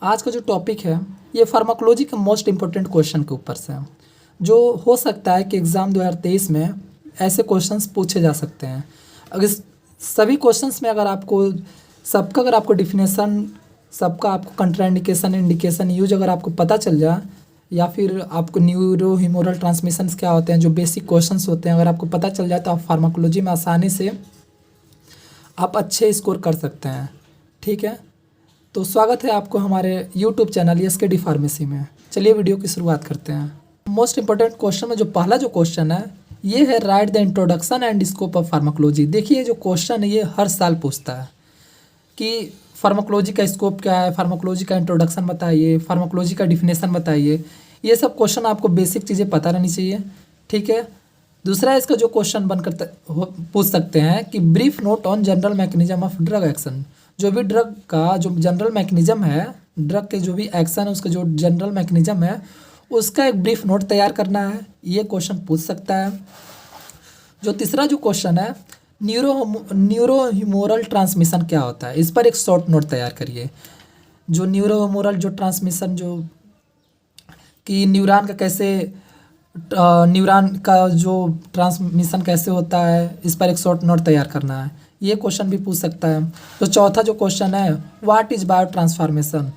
आज का जो टॉपिक है ये फार्माकोलॉजी के मोस्ट इम्पोर्टेंट क्वेश्चन के ऊपर से है, जो हो सकता है कि एग्ज़ाम 2023 में ऐसे क्वेश्चंस पूछे जा सकते हैं। अगर सभी क्वेश्चंस में अगर आपको डिफिनेशन, सबका आपको कंट्राइंडिकेशन इंडिकेशन यूज अगर आपको पता चल जाए, या फिर आपको न्यूरो ह्यूमोरल ट्रांसमिशंस क्या होते हैं, जो बेसिक क्वेश्चंस होते हैं, अगर आपको पता चल जाए तो आप फार्माकोलॉजी में आसानी से आप अच्छे स्कोर कर सकते हैं। ठीक है, तो स्वागत है आपको हमारे यूट्यूब चैनल एसकेडी फार्मेसी में। चलिए वीडियो की शुरुआत करते हैं। मोस्ट इंपॉर्टेंट क्वेश्चन में जो पहला जो क्वेश्चन है ये है write the introduction and scope of pharmacology. देखिए जो क्वेश्चन है ये हर साल पूछता है कि फार्माकोलॉजी का स्कोप क्या है, फार्माकोलॉजी का इंट्रोडक्शन बताइए, फार्माकोलॉजी का डिफिनेशन बताइए। ये सब क्वेश्चन आपको बेसिक चीज़ें पता रहनी चाहिए। ठीक है, दूसरा इसका जो क्वेश्चन बनकर पूछ सकते हैं कि brief note on general mechanism of drug action. जो भी ड्रग का जो जनरल मैकेनिज्म है, ड्रग के जो भी एक्शन है उसका जो जनरल मैकेनिज्म है उसका एक ब्रीफ नोट तैयार करना है, ये क्वेश्चन पूछ सकता है। जो तीसरा जो क्वेश्चन है न्यूरो ह्यूमोरल ट्रांसमिशन क्या होता है, इस पर एक शॉर्ट नोट तैयार करिए। जो न्यूरो ह्यूमोरल जो ट्रांसमिशन जो कि न्यूरॉन का जो ट्रांसमिशन कैसे होता है, इस पर एक शॉर्ट नोट तैयार करना है, ये क्वेश्चन भी पूछ सकता है। तो चौथा जो क्वेश्चन है what is bio transformation,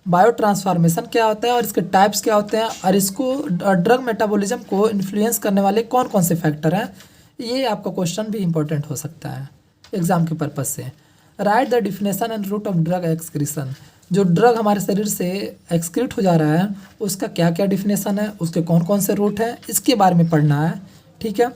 bio transformation क्या होता है और इसके टाइप्स क्या होते हैं, और इसको ड्रग मेटाबॉलिज्म को इन्फ्लुएंस करने वाले कौन कौन से फैक्टर हैं, ये आपका क्वेश्चन भी इंपॉर्टेंट हो सकता है एग्जाम के पर्पज़ से। Write the definition and route of drug excretion, जो ड्रग हमारे शरीर से एक्सक्रीट हो जा रहा है उसका क्या क्या डिफिनेशन है, उसके कौन कौन से रूट हैं, इसके बारे में पढ़ना है। ठीक है,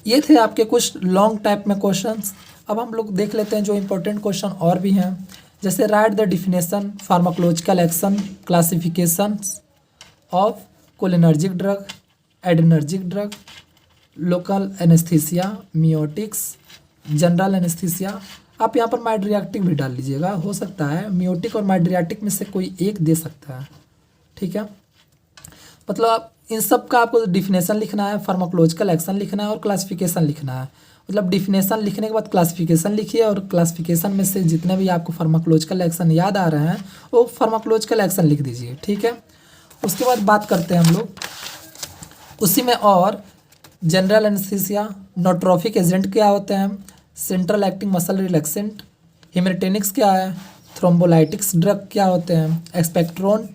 ये थे आपके कुछ लॉन्ग टाइप में क्वेश्चंस। अब हम लोग देख लेते हैं जो इम्पोर्टेंट क्वेश्चन और भी हैं, जैसे write the definition, pharmacological action, classification of cholinergic drug, adrenergic drug, local anaesthesia, miotics, general anaesthesia. आप यहाँ पर माइड्रियाटिक भी डाल लीजिएगा, हो सकता है मियोटिक और माइड्रियाटिक में से कोई एक दे सकता है। ठीक है, मतलब इन सब का आपको डिफिनेशन लिखना है, फार्माकोलॉजिकल एक्शन लिखना है और क्लासिफिकेशन लिखना है। मतलब डिफिनेशन लिखने के बाद क्लासिफिकेशन लिखिए, और क्लासिफिकेशन में से जितने भी आपको फार्माकोलॉजिकल एक्शन याद आ रहे हैं वो फार्माकोलॉजिकल एक्शन लिख दीजिए। ठीक है, उसके बाद बात करते हैं हम लोग उसी में और जनरल एनेस्थीसिया, नोट्रोफिक एजेंट क्या होते हैं, central acting muscle relaxant, haematinics क्या है, थ्रोम्बोलाइटिक्स ड्रग क्या होते हैं, expectorant,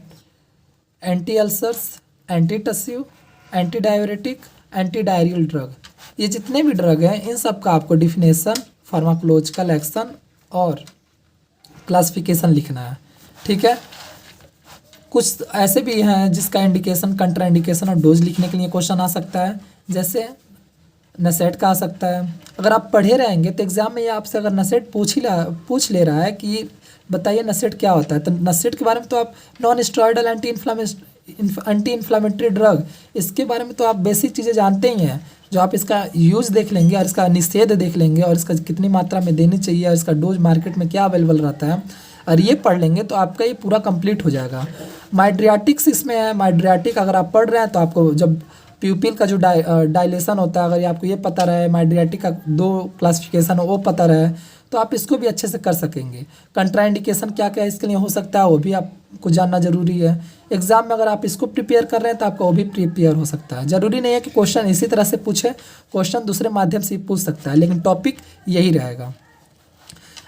anti ulcers, anti tussive, anti diuretic, anti diarrhoeal drug, ये जितने भी ड्रग हैं इन सब का आपको डिफिनेशन, फार्माकोलॉजिकल एक्शन और क्लासिफिकेशन लिखना है। ठीक है, कुछ ऐसे भी हैं जिसका इंडिकेशन, कंट्रा इंडिकेशन और डोज लिखने के लिए क्वेश्चन आ सकता है, जैसे नसेट का आ सकता है। अगर आप पढ़े रहेंगे तो एग्जाम में ये आपसे अगर नसेट पूछ ले रहा है कि बताइए नसेट क्या होता है, तो नसेट के बारे में तो आप non steroidal anti inflammatory drug, इसके बारे में तो आप बेसिक चीज़ें जानते ही हैं। जो आप इसका यूज़ देख लेंगे और इसका निषेध देख लेंगे और इसका कितनी मात्रा में देनी चाहिए और इसका डोज मार्केट में क्या अवेलेबल रहता है, और ये पढ़ लेंगे तो आपका ये पूरा कंप्लीट हो जाएगा। माइड्रियाटिक्स इसमें है, माइड्रियाटिक अगर आप पढ़ रहे हैं तो आपको जब प्यूपिल का जो डायलेशन होता है, अगर ये आपको ये पता रहे, माइड्रियाटिक का 2 क्लासिफिकेशन वो पता रहे, तो आप इसको भी अच्छे से कर सकेंगे। कंट्राइंडिकेशन क्या क्या इसके लिए हो सकता है वो भी आपको जानना जरूरी है। एग्जाम में अगर आप इसको प्रिपेयर कर रहे हैं तो आपका वो भी प्रिपेयर हो सकता है। ज़रूरी नहीं है कि क्वेश्चन इसी तरह से पूछे, क्वेश्चन दूसरे माध्यम से पूछ सकता है, लेकिन टॉपिक यही रहेगा।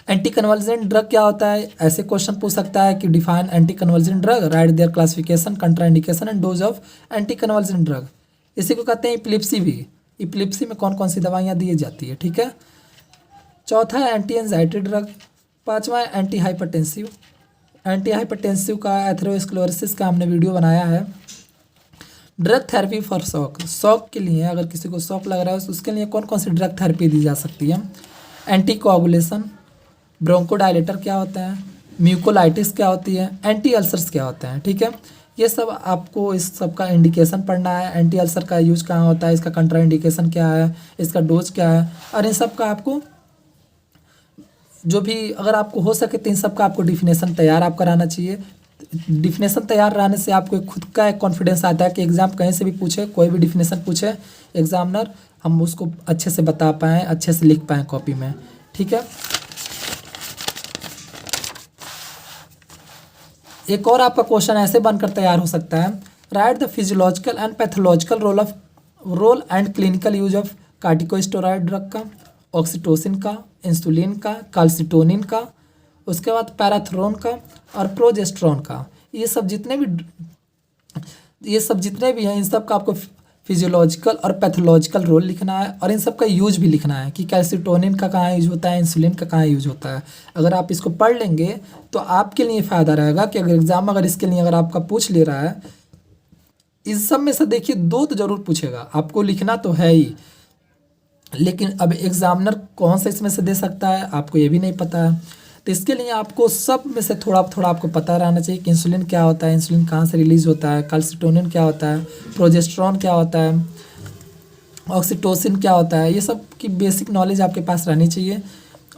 एंटी कन्वर्जेंट ड्रग क्या होता है, ऐसे क्वेश्चन पूछ सकता है कि define anti convergent drug, right there classification, contraindication and dose of anti convergent drug. इसी को कहते हैं इपिलिप्सी भी, इपिलिप्सी में कौन कौन सी दवाइयाँ दी जाती है। ठीक है, चौथा है एंटी एंजाइटी ड्रग, पांचवा है एंटी हाइपरटेंसिव। एंटी हाइपरटेंसिव का एथेरोस्क्लेरोसिस का हमने वीडियो बनाया है। Drug therapy for shock, shock के लिए अगर किसी को शॉक लग रहा है उसके लिए कौन कौन सी ड्रग थेरेपी दी जा सकती है। एंटी कोआगुलेशन, ब्रोंकोडायलेटर क्या होता है, म्यूकोलाइटिस क्या होती है, एंटी अल्सर्स क्या होते हैं। ठीक है, ये सब आपको इस सब का इंडिकेशन पढ़ना है। एंटी अल्सर का यूज कहाँ होता है, इसका कंट्रा इंडिकेशन क्या है, इसका डोज क्या है, और इन सब का आपको जो भी अगर आपको हो सके तो इन सब का आपको डिफिनेशन तैयार आप कराना चाहिए। डिफिनेशन तैयार रहने से आपको खुद का एक कॉन्फिडेंस आता है कि एग्ज़ाम कहीं से भी पूछे, कोई भी डिफिनेशन पूछे एग्जामिनर, हम उसको अच्छे से बता पाएँ, अच्छे से लिख पाएँ कॉपी में। ठीक है, एक और आपका क्वेश्चन ऐसे बनकर तैयार हो सकता है, write the physiological and pathological role and clinical use of corticosteroid drug का, ऑक्सीटोसिन का, इंसुलिन का, कैल्सिटोनिन का, उसके बाद पैराथ्रोन का और प्रोजेस्टेरोन का। ये सब जितने भी हैं इन सब का आपको फिजियोलॉजिकल और पैथोलॉजिकल रोल लिखना है और इन सब का यूज भी लिखना है कि कैल्सिटोनिन का कहाँ यूज होता है, इंसुलिन का कहाँ यूज होता है। अगर आप इसको पढ़ लेंगे तो आपके लिए फ़ायदा रहेगा कि अगर एग्ज़ाम अगर इसके लिए अगर आपका पूछ ले रहा है, इस सब में से देखिए 2 तो ज़रूर पूछेगा, आपको लिखना तो है ही, लेकिन अब एग्ज़ामिनर कौन सा इसमें से दे सकता है आपको ये भी नहीं पता है। तो इसके लिए आपको सब में से थोड़ा थोड़ा आपको पता रहना चाहिए कि इंसुलिन क्या होता है, इंसुलिन कहाँ से रिलीज़ होता है, कैल्सिटोनिन क्या होता है, प्रोजेस्टेरोन क्या होता है, ऑक्सीटोसिन क्या होता है। ये सब की बेसिक नॉलेज आपके पास रहनी चाहिए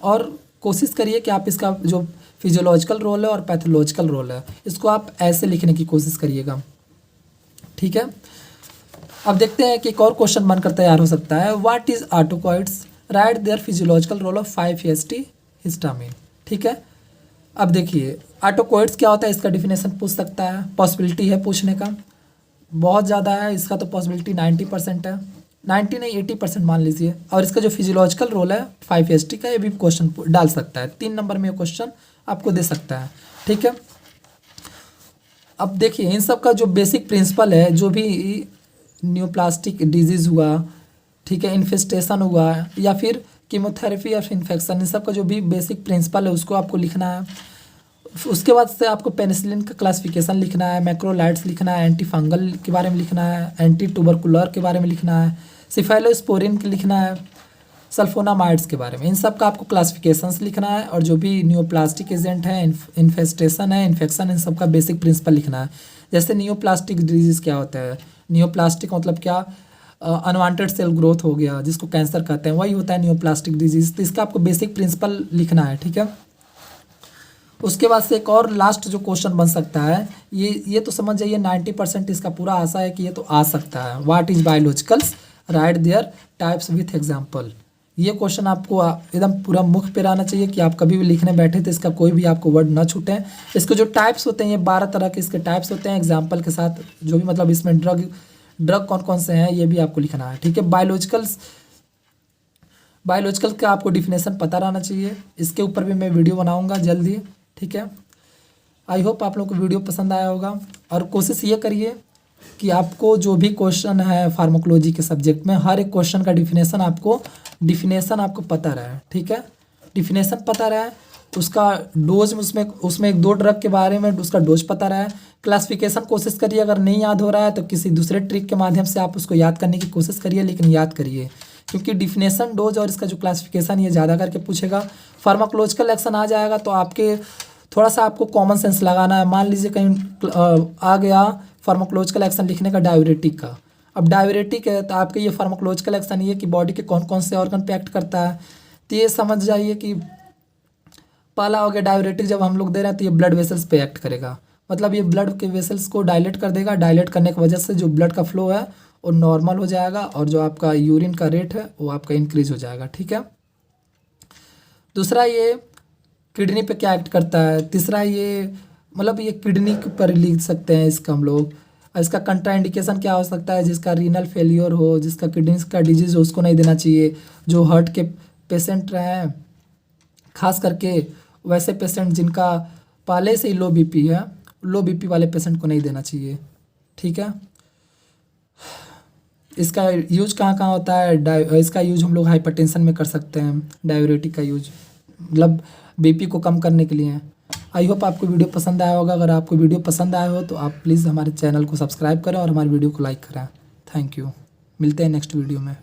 और कोशिश करिए कि आप इसका जो फिजियोलॉजिकल रोल है और पैथोलॉजिकल रोल है इसको आप ऐसे लिखने की कोशिश करिएगा, ठीक है। अब देखते हैं कि एक और क्वेश्चन बनकर तैयार हो सकता है, what is autacoids, write their physiological role of 5-HT histamine, ठीक है। अब देखिए ऑटोकॉइड्स क्या होता है, इसका डिफिनेशन पूछ सकता है, पॉसिबिलिटी है पूछने का, बहुत ज़्यादा है इसका तो पॉसिबिलिटी 90% है, 90 नहीं 80% मान लीजिए। और इसका जो फिजियोलॉजिकल रोल है 5-HT का, ये भी क्वेश्चन डाल सकता है, 3 नंबर में ये क्वेश्चन आपको दे सकता है, ठीक है। अब देखिए इन सब का जो बेसिक प्रिंसिपल है, जो भी न्यूप्लास्टिक डिजीज़ हुआ, ठीक है, इन्फेस्टेशन हुआ या फिर कीमोथेरेपी या फिर इन्फेक्शन, इन सब का जो भी बेसिक प्रिंसिपल है उसको आपको लिखना है। उसके बाद से आपको पेनिसिलिन का क्लासिफिकेशन लिखना है, मैक्रोलाइड्स लिखना है, एंटी फंगल के बारे में लिखना है, एंटी ट्यूबरकुलर के बारे में लिखना है, सिफेलोस्पोरिन के लिखना है, सल्फोनामाइड्स के बारे में, इन सब का आपको क्लासिफिकेशंस लिखना है। और जो भी न्यूप्लास्टिक एजेंट है, इन्फेस्टेशन है, इन्फेक्शन, इन सब का बेसिक प्रिंसिपल लिखना है। जैसे न्यूप्लास्टिक डिजीज़ क्या होता है, न्यूप्लास्टिक मतलब क्या, अनवांटेड सेल ग्रोथ हो गया जिसको कैंसर कहते हैं, वही होता है न्यूप्लास्टिक डिजीज़। तो इसका आपको बेसिक प्रिंसिपल लिखना है, ठीक है। उसके बाद से एक और लास्ट जो क्वेश्चन बन सकता है, ये तो समझ जाइए 90% इसका पूरा आशा है कि ये तो आ सकता है, what is biologicals, right there types with example. ये क्वेश्चन आपको एकदम पूरा मुख पे रहना चाहिए कि आप कभी भी लिखने बैठे तो इसका कोई भी आपको वर्ड ना छूटे। इसके जो टाइप्स होते हैं, ये 12 तरह के इसके टाइप्स होते हैं एग्जाम्पल के साथ, जो भी मतलब इसमें ड्रग कौन कौन से हैं ये भी आपको लिखना है, ठीक है। बायोलॉजिकल का आपको डिफिनेशन पता रहना चाहिए, इसके ऊपर भी मैं वीडियो बनाऊंगा जल्दी, ठीक है। आई होप आप लोगों को वीडियो पसंद आया होगा और कोशिश ये करिए कि आपको जो भी क्वेश्चन है फार्माकोलॉजी के सब्जेक्ट में, हर एक क्वेश्चन का डिफिनेशन आपको पता रहे, ठीक है। डिफिनेशन पता रहे, उसका डोज उसमें 1-2 ड्रग के बारे में उसका डोज पता रहे, क्लासिफिकेशन कोशिश करिए, अगर नहीं याद हो रहा है तो किसी दूसरे ट्रिक के माध्यम से आप उसको याद करने की कोशिश करिए, लेकिन याद करिए क्योंकि डिफिनेशन, डोज और इसका जो क्लासिफिकेशन ये ज़्यादा करके पूछेगा। फार्माकोलॉजिकल एक्शन आ जाएगा तो आपके थोड़ा सा आपको कॉमन सेंस लगाना है। मान लीजिए कहीं आ गया फार्माकोलॉजिकल एक्शन लिखने का डाययूरेटिक का, अब डाययूरेटिक है तो आपके ये फार्माकोलॉजिकल एक्शन ये कि बॉडी के कौन कौन से ऑर्गन पे एक्ट करता है, तो ये समझ जाइए कि पहला हो गया डाययूरेटिक, जब हम लोग दे रहे हैं तो ये ब्लड वेसल्स पे एक्ट करेगा, मतलब ये ब्लड के वेसल्स को डायलेट कर देगा, डायलेट करने की वजह से जो ब्लड का फ्लो है वो नॉर्मल हो जाएगा और जो आपका यूरिन का रेट है वो आपका इंक्रीज हो जाएगा, ठीक है। दूसरा ये किडनी पे क्या एक्ट करता है, तीसरा ये मतलब ये किडनी पर लिख सकते हैं इसका हम लोग। इसका कंट्राइंडिकेशन क्या हो सकता है, जिसका रीनल फेलियर हो, जिसका किडनी का डिजीज़ हो उसको नहीं देना चाहिए। जो हार्ट के पेशेंट हैं, खास करके वैसे पेशेंट जिनका पहले से ही लो बीपी है, लो बीपी वाले पेशेंट को नहीं देना चाहिए, ठीक है। इसका यूज कहाँ कहाँ होता है, इसका यूज हम लोग हाइपरटेंशन में कर सकते हैं, डाययूरेटिक का यूज मतलब बीपी को कम करने के लिए। आई होप आपको वीडियो पसंद आया होगा। अगर आपको वीडियो पसंद आया हो तो आप प्लीज़ हमारे चैनल को सब्सक्राइब करें और हमारे वीडियो को लाइक करें। थैंक यू, मिलते हैं नेक्स्ट वीडियो में।